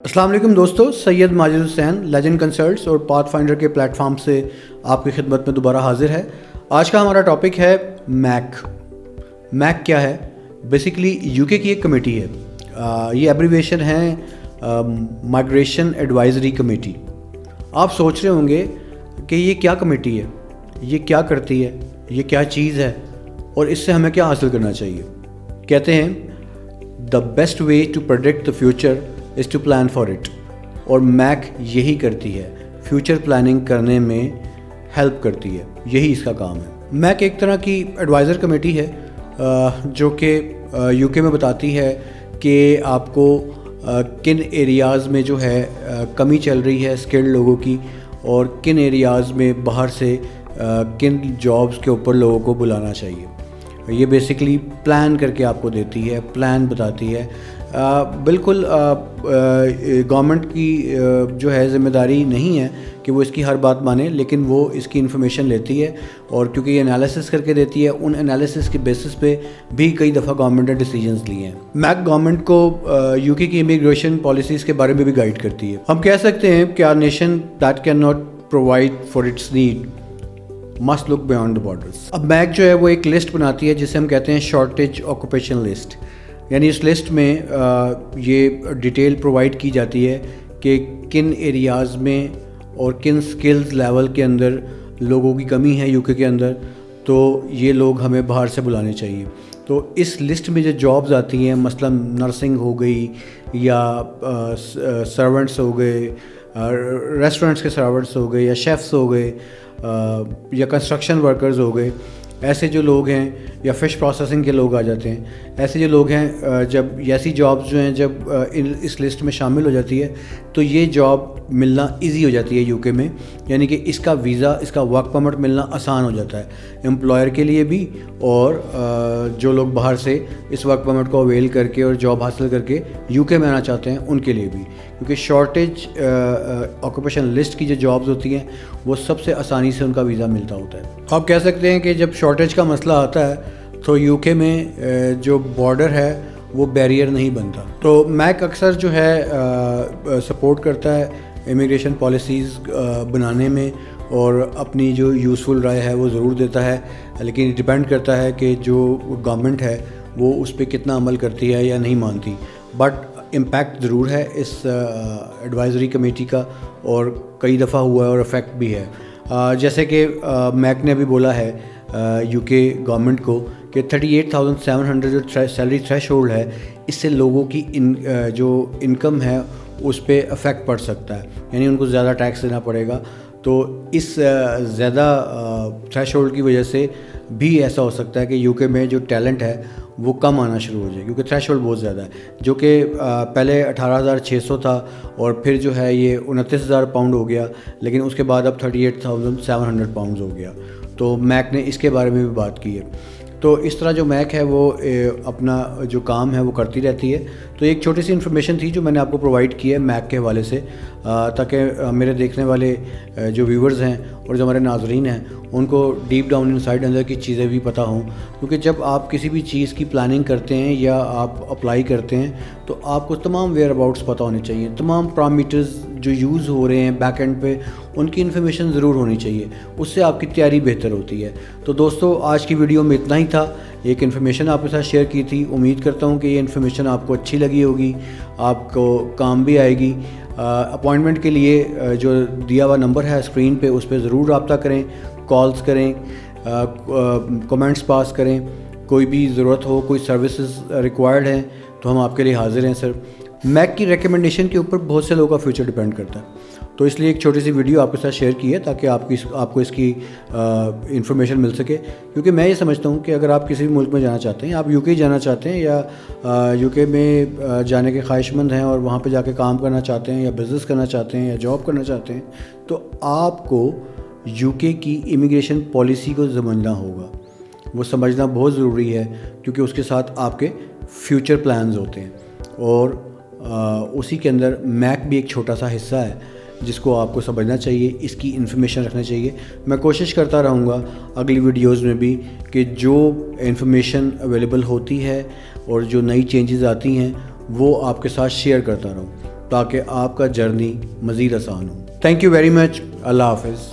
السلام علیکم دوستو، سید ماجد حسین لیجنڈ کنسلٹس اور پاتھ فائنڈر کے پلیٹ فارم سے آپ کی خدمت میں دوبارہ حاضر ہے۔ آج کا ہمارا ٹاپک ہے میک۔ میک کیا ہے؟ بیسیکلی یو کے کی ایک کمیٹی ہے، یہ ایبریویشن ہے مائگریشن ایڈوائزری کمیٹی۔ آپ سوچ رہے ہوں گے کہ یہ کیا کمیٹی ہے، یہ کیا کرتی ہے، یہ کیا چیز ہے اور اس سے ہمیں کیا حاصل کرنا چاہیے۔ کہتے ہیں the best way to predict the future is to plan for it, اور میک یہی کرتی ہے، فیوچر پلاننگ کرنے میں ہیلپ کرتی ہے، یہی اس کا کام ہے۔ میک ایک طرح کی ایڈوائزر کمیٹی ہے جو کہ یو کے میں بتاتی ہے کہ آپ کو کن ایریاز میں جو ہے کمی چل رہی ہے اسکلڈ لوگوں کی، اور کن ایریاز میں باہر سے کن جابز کے اوپر لوگوں کو بلانا چاہیے۔ یہ بیسیکلی پلان کر کے آپ کو دیتی ہے، پلان بتاتی ہے۔ بالکل گورنمنٹ کی جو ہے ذمہ داری نہیں ہے کہ وہ اس کی ہر بات مانے، لیکن وہ اس کی انفارمیشن لیتی ہے، اور کیونکہ یہ انالیسس کر کے دیتی ہے، ان انالیسس کے بیسس پہ بھی کئی دفعہ گورنمنٹ نے ڈیسیجنز لیے ہیں۔ میک گورنمنٹ کو یو کے کی امیگریشن پالیسیز کے بارے میں بھی گائیڈ کرتی ہے۔ ہم کہہ سکتے ہیں کہ nation that can not provide for its need must look beyond the borders. اب میک جو ہے وہ ایک لسٹ بناتی ہے جسے ہم کہتے ہیں شارٹیج آکوپیشن لسٹ، یعنی اس لسٹ میں یہ ڈیٹیل پرووائڈ کی جاتی ہے کہ کن ایریاز میں اور کن سکلز لیول کے اندر لوگوں کی کمی ہے یو کے اندر، تو یہ لوگ ہمیں باہر سے بلانے چاہیے۔ تو اس لسٹ میں جو جابز آتی ہیں، مثلا نرسنگ ہو گئی، یا سرونٹس ہو گئے، ریسٹورنٹس کے سرونٹس ہو گئے، یا شیفس ہو گئے، یا کنسٹرکشن ورکرز ہو گئے، ایسے جو لوگ ہیں، یا فش پروسیسنگ کے لوگ آ جاتے ہیں، ایسے جو لوگ ہیں، جب ایسی جابز جو ہیں جب اس لسٹ میں شامل ہو جاتی ہے تو یہ جاب ملنا ایزی ہو جاتی ہے یو کے میں، یعنی کہ اس کا ویزا، اس کا ورک پرمٹ ملنا آسان ہو جاتا ہے امپلائر کے لیے بھی، اور جو لوگ باہر سے اس ورک پرمٹ کو اویل کر کے اور جاب حاصل کر کے یو کے میں آنا چاہتے ہیں ان کے لیے بھی، کیونکہ شارٹیج آکوپیشن لسٹ کی جو جابز ہوتی ہیں وہ سب سے آسانی سے ان کا ویزا ملتا ہوتا ہے۔ آپ کہہ سکتے ہیں کہ جب شارٹیج کا مسئلہ آتا ہے تو یو کے میں جو بارڈر ہے وہ بیریئر نہیں بنتا۔ تو میک اکثر جو ہے سپورٹ کرتا ہے امیگریشن پالیسیز بنانے میں، اور اپنی جو یوزفل رائے ہے وہ ضرور دیتا ہے، لیکن ڈیپینڈ کرتا ہے کہ جو گورنمنٹ ہے وہ اس پہ کتنا عمل کرتی ہے یا نہیں مانتی۔ بٹ امپیکٹ ضرور ہے اس ایڈوائزری کمیٹی کا، اور کئی دفعہ ہوا ہے اور افیکٹ بھی ہے۔ جیسے کہ میک نے بھی بولا ہے یو کے گورنمنٹ کو کہ 38,700 جو سیلری تھریش ہولڈ ہے، اس سے لوگوں کی جو انکم ہے اس پہ افیکٹ پڑ سکتا ہے، یعنی ان کو زیادہ ٹیکس دینا پڑے گا۔ تو اس زیادہ تھریش ہولڈ کی وجہ سے بھی ایسا ہو سکتا ہے کہ یو کے میں جو ٹیلنٹ ہے وہ کم آنا شروع ہو جائے، کیونکہ تھریش ہولڈ بہت زیادہ ہے، جو کہ پہلے 18,600 تھا، اور پھر جو ہے یہ 29,000 پاؤنڈ ہو گیا، لیکن اس کے بعد اب 38,700 پاؤنڈز ہو گیا۔ تو میک نے اس کے بارے میں بھی بات کی ہے۔ تو اس طرح جو میک ہے وہ اپنا جو کام ہے وہ کرتی رہتی ہے۔ تو ایک چھوٹی سی انفارمیشن تھی جو میں نے آپ کو پرووائڈ کی ہے میک کے حوالے سے، تاکہ میرے دیکھنے والے جو ویورز ہیں اور جو ہمارے ناظرین ہیں ان کو ڈیپ ڈاؤن انسائڈ اندر کی چیزیں بھی پتہ ہوں، کیونکہ جب آپ کسی بھی چیز کی پلاننگ کرتے ہیں یا آپ اپلائی کرتے ہیں تو آپ کو تمام ویئر اباؤٹس پتہ ہونے چاہیے، تمام پرامیٹرز جو یوز ہو رہے ہیں بیک اینڈ پہ ان کی انفارمیشن ضرور ہونی چاہیے، اس سے آپ کی تیاری بہتر ہوتی ہے۔ تو دوستو، آج کی ویڈیو میں اتنا ہی تھا، ایک انفارمیشن آپ کے ساتھ شیئر کی تھی۔ امید کرتا ہوں کہ یہ انفارمیشن آپ کو اچھی لگی ہوگی، آپ کو کام بھی آئے گی۔ اپوائنٹمنٹ کے لیے جو دیا ہوا نمبر ہے اسکرین پہ، اس پہ ضرور رابطہ کریں، کالز کریں، کمنٹس پاس کریں، کوئی بھی ضرورت ہو، کوئی سروسز ریکوائرڈ ہیں تو ہم آپ کے لیے حاضر ہیں سر۔ میک کی ریکمنڈیشن کے اوپر بہت سے لوگوں کا فیوچر ڈیپینڈ کرتا ہے، تو اس لیے ایک چھوٹی سی ویڈیو آپ کے ساتھ شیئر کی ہے تاکہ آپ کو اس کی انفارمیشن مل سکے، کیونکہ میں یہ سمجھتا ہوں کہ اگر آپ کسی بھی ملک میں جانا چاہتے ہیں، آپ یو کے جانا چاہتے ہیں یا یو کے میں جانے کے خواہش مند ہیں اور وہاں پہ جا کے کام کرنا چاہتے ہیں یا بزنس کرنا چاہتے ہیں یا جاب کرنا چاہتے ہیں، تو آپ کو یو کے کی امیگریشن پالیسی کو سمجھنا ہوگا۔ وہ سمجھنا بہت ضروری ہے، کیونکہ اس کے ساتھ آپ کے فیوچر پلانز ہوتے ہیں، اور اسی کے اندر میک بھی ایک چھوٹا سا حصہ ہے جس کو آپ کو سمجھنا چاہیے، اس کی انفارمیشن رکھنا چاہیے۔ میں کوشش کرتا رہوں گا اگلی ویڈیوز میں بھی کہ جو انفارمیشن اویلیبل ہوتی ہے اور جو نئی چینجز آتی ہیں وہ آپ کے ساتھ شیئر کرتا رہوں۔ تاکہ آپ کا جرنی مزید آسان ہو. Thank you very much. اللہ حافظ.